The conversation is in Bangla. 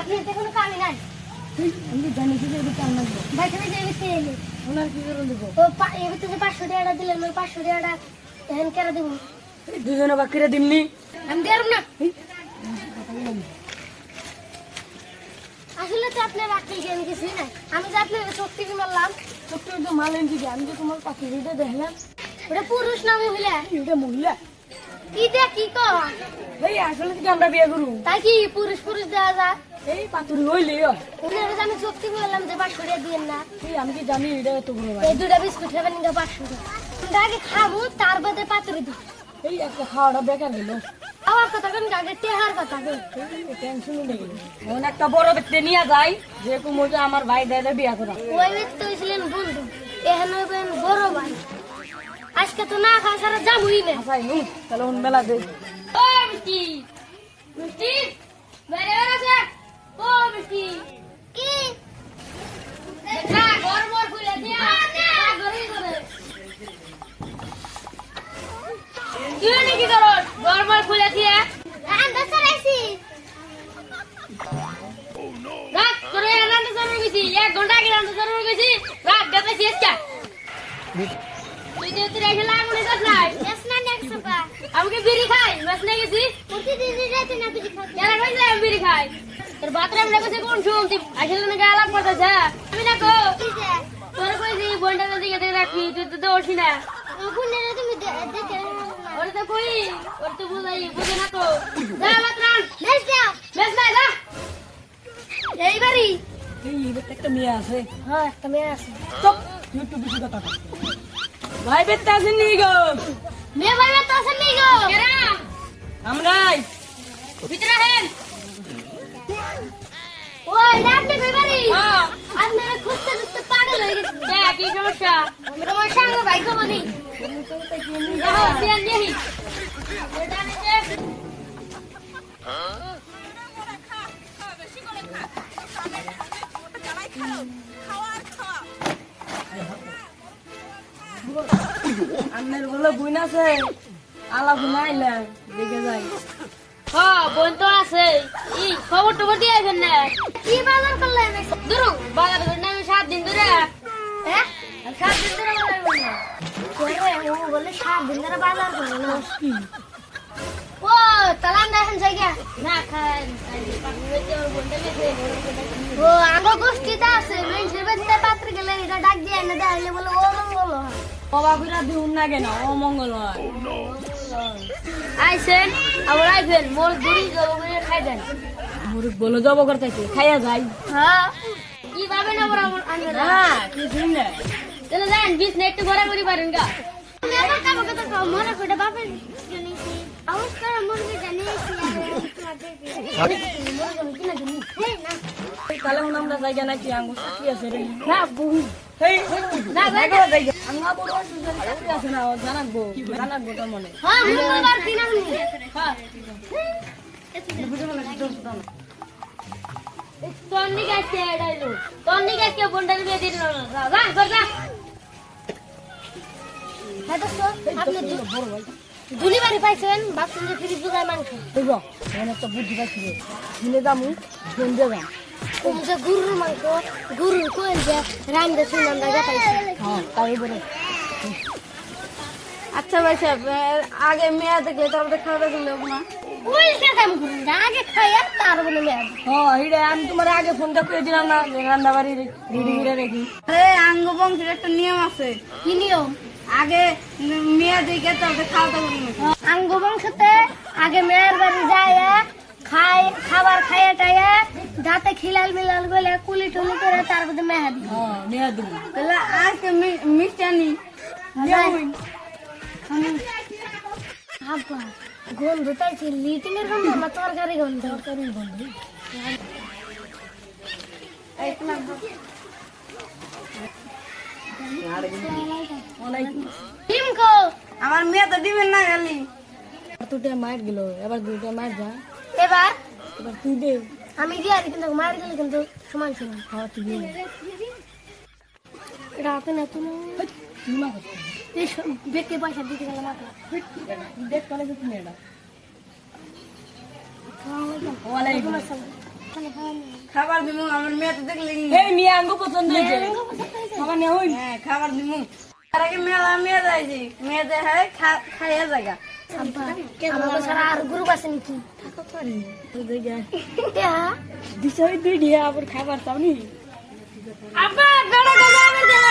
আপনি এতে কোনো কামই নাই। আমি জানি কি যে কাম লাগবে। ভাই তুমি যে এসে এলে ওনার কি করে দেব? ও এবারে যে 500 টাকা দিলেন ওই 500 টাকা এখন কেটে দেব। দুজনে বাকিরে দিমনি। আমি দেব না। আসলে তো আপনি রাখতে গেন কিছু না। আমি যে আপনার শক্তি কি মারলাম ছোট্ট একটু মাল এনে দিবি। আমি তো তোমার পাখি দিতে দেখলাম। ওটা পুরুষ না মহিলা? এটা মহিলা। এটা কি কর? এই আসলে কি আমরা বিয়ে করব? তাই কি পুরুষ পুরুষ দেওয়া যায়? এই পাতুরি হইলে ওনারা যে আমি শক্তি বললাম যে 500 টাকা দিয়েন না। এই আমি কি জানি এটা এত বড় ভাই। এই দুটা বিস্কুট খাবেন না 500 টাকা। আমরা আগে খাবো তার বাদে পাত্রে দিই। এই একটা খাওয়াটা বেকার গেল। আমার কথা কেন আগে টেহার কথা কেন? টেনশন নেই। এখন একটা বড় ব্যক্তি নিয়ে যাই যে কুমোকে আমার ভাই দাদা বিয়া করা। ওই ব্যক্তি হয়েছিলেন বন্ধু এখন হইবেন বড় ভাই। আজকে তো না খাওয়া সারা যাবই না। আসাই নি তাহলে ওন মেলা দে। ও মিষ্টি মিষ্টি বাইরে বের আছে। ও মিষ্টি কি দেখা ঘর মর খুলে দিয়া ঘরে ঘরে তুই নাকি করো ঘর মর খুলে দিয়া রান্না চালাইছি রাত করে রান্না চালানো গেছি 1 ঘন্টা আগে রান্না চালানো গেছি রাত গেছে আজকে তুই যে তুই এসে লাগুনে যাস নাই যাস না নেক্সট সকা আমাকে বিড়ি খাই মাছ নিয়ে গেছি প্রতিদিন রাতে না বিড়ি খাই কেন কইলে আমি বিড়ি খাই তোর বাথরুম না কইছে কোন শুন তুই আসলে না গালাম করতেছ আমি না কো তোর কইছি বন্ডার দিকে দেখে রাখবি তুই তো দৌড়ছি না কোনে তুমি দেখে ওরে তো কই ওরে তো বুঝে না তো যা বাথরুম বেশ দাও বেশ না যা এই বাড়ি এই একটা মেয়ে আছে। হ্যাঁ একটা মেয়ে আছে চুপ একটু বেশি কথা কর। ভাই বেতে আসেন নি গো। মেয়ে ভাই তো আছে নি গো কেরা আমরাই ভিতরে হেন ওই আপনি কই বাড়ি হ্যাঁ আপনারা খুঁজতে খুঁজতে পাগল হয়ে গেছে কি সমস্যা তোমার সঙ্গে ভাই কমনি যাও সিয়ান নেহি এটা নিচে আন্নের বলে বুইন আছে আলা বুনা আইলা দেখে যাই। হ্যাঁ বোন তো আছে ই খবর টবর দিয়ে আইবেন না কি বাজার করলেন দূর বাজার করতে আমি 7 দিন ধরে হ্যাঁ 7 দিন ধরে বাজার করলাম ওরে ও বলে 7 দিন ধরে বাজার করলাম কি ও তালান দেখেন জায়গা না খান ও আগো গোষ্ঠীতে আছে মানুষের বাড়িতে পাত্র গেলে এটা ডাক দিয়ে এনে দেখাইলে বলে ও মঙ্গল হয় বাবা বিরা দিউন না কেন ও মঙ্গল হয়। আইছেন আবার আইবেন মোর দুই জবরে খাই দেন মুরুক বলো জব করতেছে খাইয়া যাই। হ্যাঁ কি ভাবে না বড় আনবে না না কি শুন না চলে যান বিশ নেট ঘোরাঘুরি পারেন গা আমি আবার কাম কথা কও মনে করে বাপের জানিছি আউস করে মুরগি জানিছি আরে মুরগি না জানি এই না তাহলে এখন আমরা জায়গা নাকি আঙ্গুর কি আছে রে না বহু হেই না জায়গা জায়গা আঙ্গা বড় আছে আছে না জানাবো জানাবো তো মনে হ্যাঁ মঙ্গলবার দিন আমি হ্যাঁ তন্নি গাছে এড়াইলো তন্নি গাছে বন্ডাল দিয়ে দিল যা যা যা হ্যাঁ তো আপনি বড় ভাই দুলি বাড়ি পাইছেন বাপসন যে ফ্রিজ বুঝায় মাংস দেখো মনে তো বুদ্ধি পাচ্ছি রে কিনে যামু গন্ধে যাম ওম যে গরুর মাংস গরুর কোয়েল যে রান্দা শুনলাম দাগা পাইছে হ্যাঁ তাই বলে আচ্ছা ভাই সাহেব আগে মেয়া দেখলে তারপরে খাওয়া দাওয়া করলে না উল্টা কাম করুন আগে খাইয়া তার বলে মেয়াদ হ্যাঁ হিরে আমি তোমার আগে ফোনটা করে দিলাম না যে রান্না বাড়ি রেডি করে রেখি। আরে আঙ্গ বংশের একটা নিয়ম আছে কি নিয়ম আগে মেয়া দেখে তারপরে খাওয়া দাওয়া করলে আঙ্গ বংশতে আগে মেয়ের বাড়ি যায় খাবার খাইয়া টাইয়া যাতে খিলাল মিলাল গলে কুলি টুলি করে তার মধ্যে মেহাদি হ্যাঁ নিয়ে দেবো তাহলে আজকে মিষ্টি আনি আব্বা গন্ধ তাইছে লিটিংয়ের গন্ধ না তরকারি গন্ধ তরকারি গন্ধ অনেক টিম কো আমার মেয়ে তো দিবেন না খালি দুটা মার গেল এবার দুটা মার যা এবার এবার তুই দে আমি দিয়ে আর কিন্তু মার গেলে কিন্তু সমান সমান খাওয়া তুই দে রাতে না তুমি তুই মা করছিস এই ব্যক্তি পয়সা দিতে গেলে মাত্র দেখ কলেজে তুমি এটা ওয়ালাইকুম ওয়ালাইকুম আসসালাম খাবার দিমু আমার মেয়ে তো দেখলে এই মেয়ে আঙ্গু পছন্দ হয়েছে খাবার নেওয়া হইনি হ্যাঁ খাবার দিমু তার আগে মেলা মেয়ে যাইছি মেয়ে দেখে খাইয়া জায়গা দিশাই দুই দিয়া আবার খাবার চাওনি আব্বা বেড়া গজা